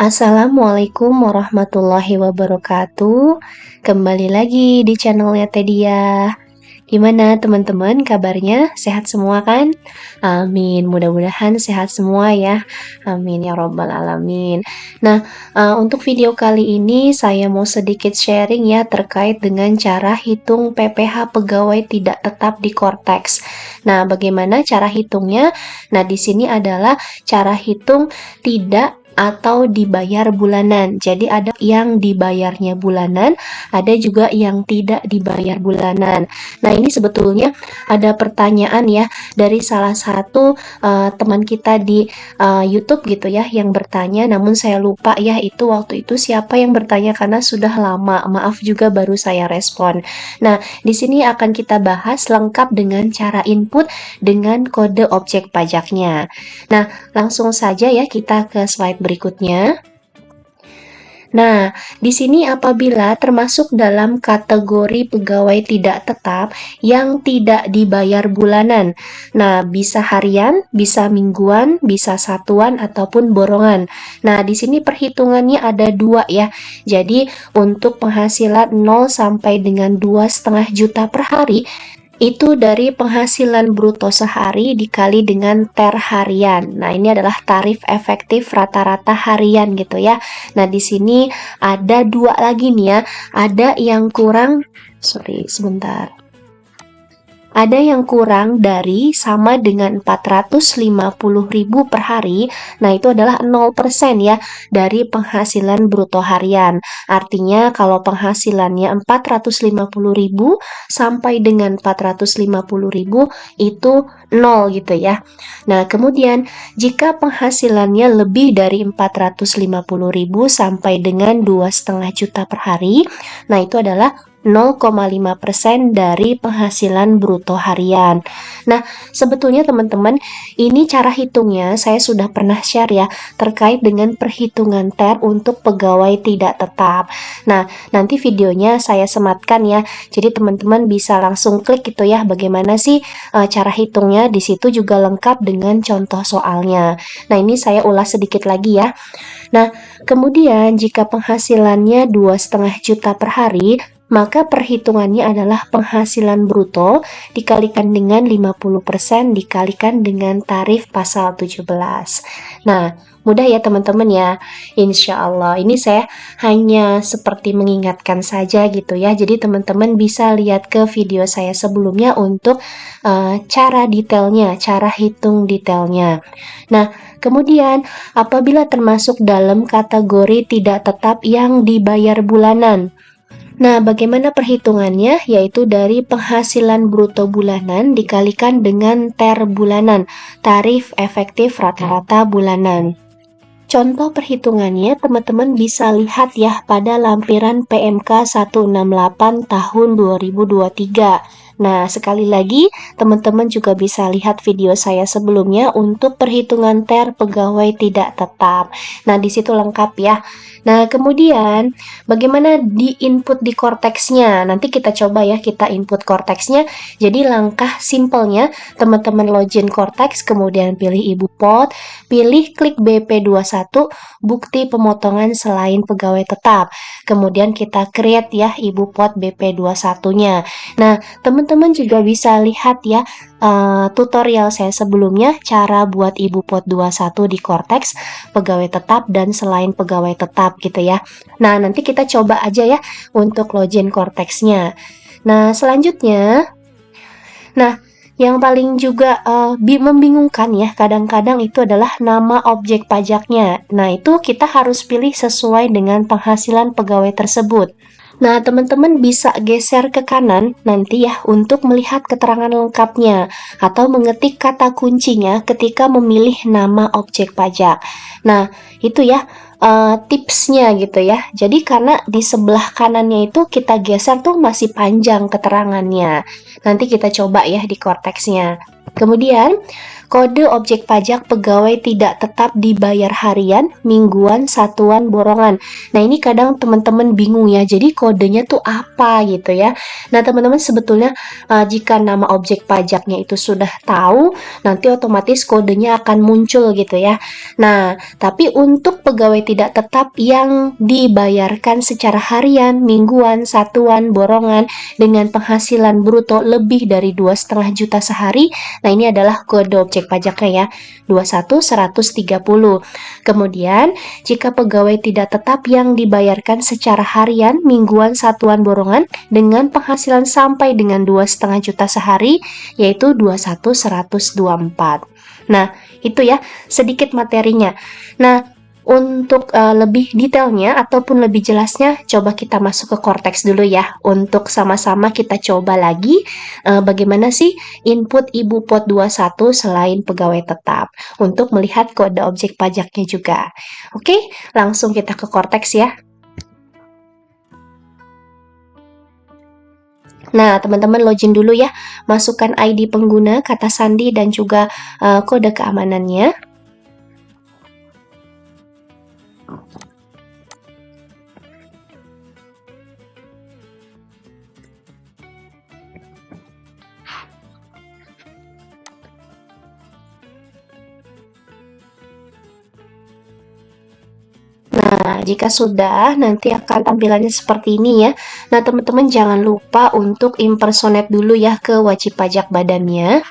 Assalamualaikum warahmatullahi wabarakatuh. Kembali lagi di channelnya Tedia. Gimana teman-teman kabarnya? Sehat semua kan? Amin. Mudah-mudahan sehat semua ya. Amin ya robbal alamin. Nah, untuk video kali ini saya mau sedikit sharing ya terkait dengan cara hitung PPh pegawai tidak tetap di Kortex. Nah, bagaimana cara hitungnya? Nah, di sini adalah cara hitung tidak atau dibayar bulanan. Jadi ada yang dibayarnya bulanan, ada juga yang tidak dibayar bulanan. Nah, ini sebetulnya ada pertanyaan ya dari salah satu teman kita di YouTube gitu ya yang bertanya, namun saya lupa ya itu waktu itu siapa yang bertanya karena sudah lama. Maaf juga baru saya respon. Nah, di sini akan kita bahas lengkap dengan cara input dengan kode objek pajaknya. Nah, langsung saja ya kita ke slide berikutnya. Nah, di sini apabila termasuk dalam kategori pegawai tidak tetap yang tidak dibayar bulanan. Nah, bisa harian, bisa mingguan, bisa satuan ataupun borongan. Nah, di sini perhitungannya ada dua ya. Jadi, untuk penghasilan 0 sampai dengan 2,5 juta per hari, itu dari penghasilan bruto sehari dikali dengan TER harian. Nah, ini adalah tarif efektif rata-rata harian gitu ya. Nah, di sini ada dua lagi nih ya. Ada yang kurang, sebentar. Ada yang kurang dari sama dengan 450.000 per hari. Nah, itu adalah 0% ya dari penghasilan bruto harian. Artinya kalau penghasilannya 450.000 sampai dengan 450.000 itu 0 gitu ya. Nah, kemudian jika penghasilannya lebih dari 450.000 sampai dengan 2,5 juta per hari, nah itu adalah 0,5% dari penghasilan bruto harian. Nah, sebetulnya teman-teman, ini cara hitungnya saya sudah pernah share ya, terkait dengan perhitungan TER untuk pegawai tidak tetap. Nah, nanti videonya saya sematkan ya, jadi teman-teman bisa langsung klik gitu ya, bagaimana sih cara hitungnya, di situ juga lengkap dengan contoh soalnya. Nah, ini saya ulas sedikit lagi ya. Nah, kemudian jika penghasilannya 2,5 juta per hari, maka perhitungannya adalah penghasilan bruto dikalikan dengan 50% dikalikan dengan tarif pasal 17. Nah, mudah ya teman-teman ya. Insya Allah, ini saya hanya seperti mengingatkan saja gitu ya. Jadi teman-teman bisa lihat ke video saya sebelumnya untuk cara detailnya, cara hitung detailnya. Nah, kemudian apabila termasuk dalam kategori tidak tetap yang dibayar bulanan. Nah, bagaimana perhitungannya? Yaitu dari penghasilan bruto bulanan dikalikan dengan TER bulanan, tarif efektif rata-rata bulanan. Contoh perhitungannya teman-teman bisa lihat ya pada lampiran PMK 168 tahun 2023. Nah, sekali lagi, teman-teman juga bisa lihat video saya sebelumnya untuk perhitungan TER pegawai tidak tetap. Nah, di situ lengkap ya. Nah, kemudian bagaimana di input di Korteksnya? Nanti kita coba ya, kita input Korteksnya. Jadi langkah simpelnya, teman-teman login Korteks, kemudian pilih ibu pot, pilih klik BP21, bukti pemotongan selain pegawai tetap. Kemudian kita create ya ibu pot BP21-nya. Nah, teman-teman juga bisa lihat ya tutorial saya sebelumnya cara buat ibu pot 21 di Korteks, pegawai tetap dan selain pegawai tetap gitu ya. Nah, nanti kita coba aja ya untuk login Korteksnya. Nah, selanjutnya, yang paling juga membingungkan ya, kadang-kadang itu adalah nama objek pajaknya. Nah, itu kita harus pilih sesuai dengan penghasilan pegawai tersebut. Nah, teman-teman bisa geser ke kanan nanti ya untuk melihat keterangan lengkapnya atau mengetik kata kuncinya ketika memilih nama objek pajak. Nah, itu ya tipsnya gitu ya. Jadi karena di sebelah kanannya itu kita geser tuh masih panjang keterangannya. Nanti kita coba ya di Korteksnya. Kemudian, kode objek pajak pegawai tidak tetap dibayar harian, mingguan, satuan, borongan. Nah, ini kadang teman-teman bingung ya, jadi kodenya tuh apa gitu ya. Nah, teman-teman sebetulnya jika nama objek pajaknya itu sudah tahu, nanti otomatis kodenya akan muncul gitu ya. Nah, tapi untuk pegawai tidak tetap yang dibayarkan secara harian, mingguan, satuan, borongan dengan penghasilan bruto lebih dari 2,5 juta sehari, nah, ini adalah kode objek pajaknya ya, 21130. Kemudian, jika pegawai tidak tetap yang dibayarkan secara harian, mingguan, satuan, borongan dengan penghasilan sampai dengan 2,5 juta sehari, yaitu 21124. Nah, itu ya sedikit materinya. Nah, untuk lebih detailnya ataupun lebih jelasnya, coba kita masuk ke Cortex dulu ya. Untuk sama-sama kita coba lagi bagaimana sih input Ibu Pot 21 selain pegawai tetap untuk melihat kode objek pajaknya juga. Oke, langsung kita ke Cortex ya. Nah, teman-teman login dulu ya. Masukkan ID pengguna, kata sandi, dan juga kode keamanannya. Nah, jika sudah, nanti akan tampilannya seperti ini ya. Nah, teman-teman jangan lupa untuk impersonate dulu ya ke wajib pajak badannya.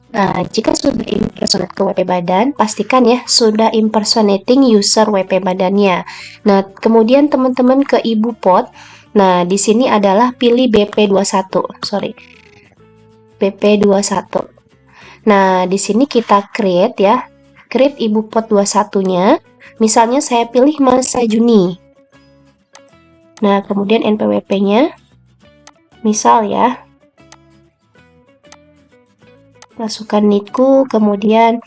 Nah, jika sudah impersonate ke WP badan, pastikan ya sudah impersonating user WP badannya. Nah, kemudian teman-teman ke Ibu Pot. Nah, di sini adalah pilih BP21. Sorry. BP21. Nah, di sini kita create ya. Create Ibu Pot 21-nya. Misalnya saya pilih masa Juni. Nah, kemudian NPWP-nya. Misal ya. Masukkan NIKU, kemudian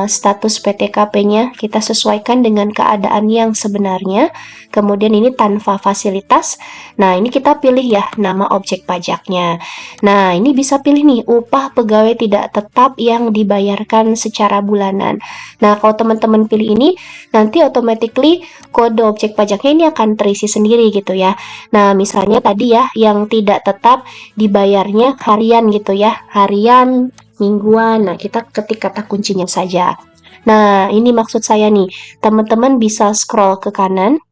status PTKP-nya kita sesuaikan dengan keadaan yang sebenarnya. Kemudian ini tanpa fasilitas. Nah, ini kita pilih ya nama objek pajaknya. Nah, ini bisa pilih nih upah pegawai tidak tetap yang dibayarkan secara bulanan. Nah, kalau teman-teman pilih ini, nanti automatically kode objek pajaknya ini akan terisi sendiri gitu ya. Nah, misalnya tadi ya yang tidak tetap dibayarnya harian gitu ya. Harian, mingguan. Nah, kita ketik kata kuncinya saja. Nah, ini maksud saya nih, teman-teman bisa scroll ke kanan.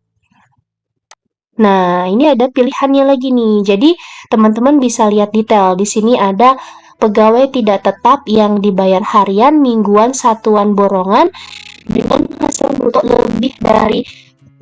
Nah, ini ada pilihannya lagi nih. Jadi, teman-teman bisa lihat detail. Di sini ada pegawai tidak tetap yang dibayar harian, mingguan, satuan, borongan dengan penghasilan bruto lebih dari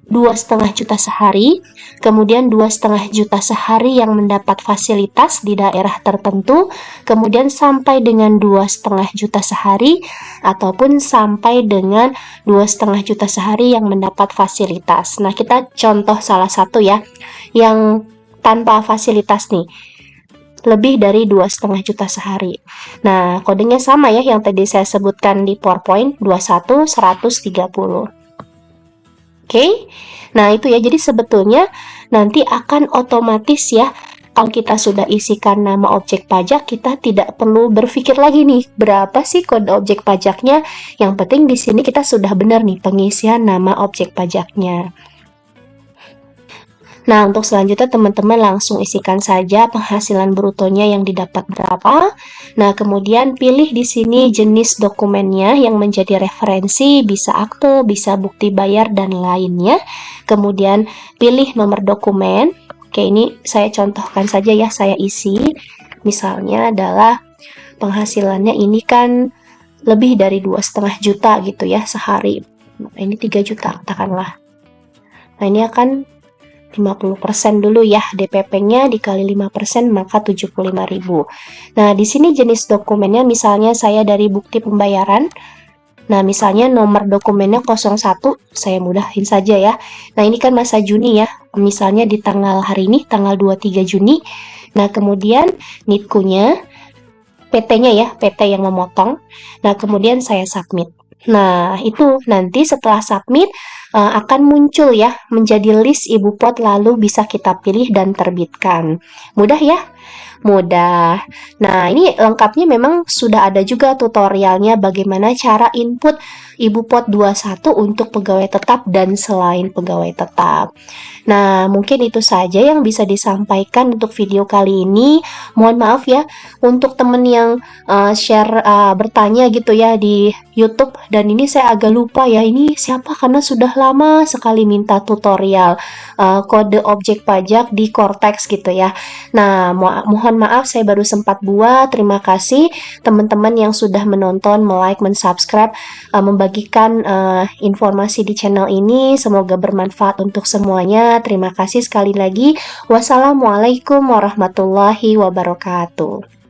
2,5 juta sehari, kemudian 2,5 juta sehari yang mendapat fasilitas di daerah tertentu, kemudian sampai dengan 2,5 juta sehari, ataupun sampai dengan 2,5 juta sehari yang mendapat fasilitas. Nah, kita contoh salah satu ya, yang tanpa fasilitas nih, lebih dari 2,5 juta sehari. Nah, kodenya sama ya, yang tadi saya sebutkan di PowerPoint, 21130. Oke, nah itu ya, jadi sebetulnya nanti akan otomatis ya, kalau kita sudah isikan nama objek pajak, kita tidak perlu berpikir lagi nih, berapa sih kode objek pajaknya, yang penting di sini kita sudah benar nih pengisian nama objek pajaknya. Nah, untuk selanjutnya teman-teman langsung isikan saja penghasilan brutonya yang didapat berapa. Nah, kemudian pilih di sini jenis dokumennya yang menjadi referensi, bisa akte, bisa bukti bayar, dan lainnya. Kemudian pilih nomor dokumen. Oke, ini saya contohkan saja ya, saya isi. Misalnya adalah penghasilannya ini kan lebih dari 2,5 juta gitu ya sehari. Nah, ini 3 juta katakanlah. Nah, ini akan 50% dulu ya, DPP-nya dikali 5% maka 75.000. Nah, di sini jenis dokumennya misalnya saya dari bukti pembayaran. Nah, misalnya nomor dokumennya 01, saya mudahin saja ya. Nah, ini kan masa Juni ya. Misalnya di tanggal hari ini, tanggal 23 Juni. Nah, kemudian NITKU-nya, PT-nya ya, PT yang memotong. Nah, kemudian saya submit. Nah, itu nanti setelah submit, akan muncul ya menjadi list ibu pot, lalu bisa kita pilih dan terbitkan. Mudah ya? Mudah. Nah, ini lengkapnya memang sudah ada juga tutorialnya bagaimana cara input ibu pot 21 untuk pegawai tetap dan selain pegawai tetap. Nah, mungkin itu saja yang bisa disampaikan untuk video kali ini. Mohon maaf ya untuk temen yang bertanya gitu ya di YouTube, dan ini saya agak lupa ya ini siapa karena sudah lama sekali minta tutorial kode objek pajak di Cortex gitu ya. Nah, mohon maaf saya baru sempat buat. Terima kasih teman-teman yang sudah menonton, like, mensubscribe, membagikan informasi di channel ini. Semoga bermanfaat untuk semuanya. Terima kasih sekali lagi. Wassalamualaikum warahmatullahi wabarakatuh.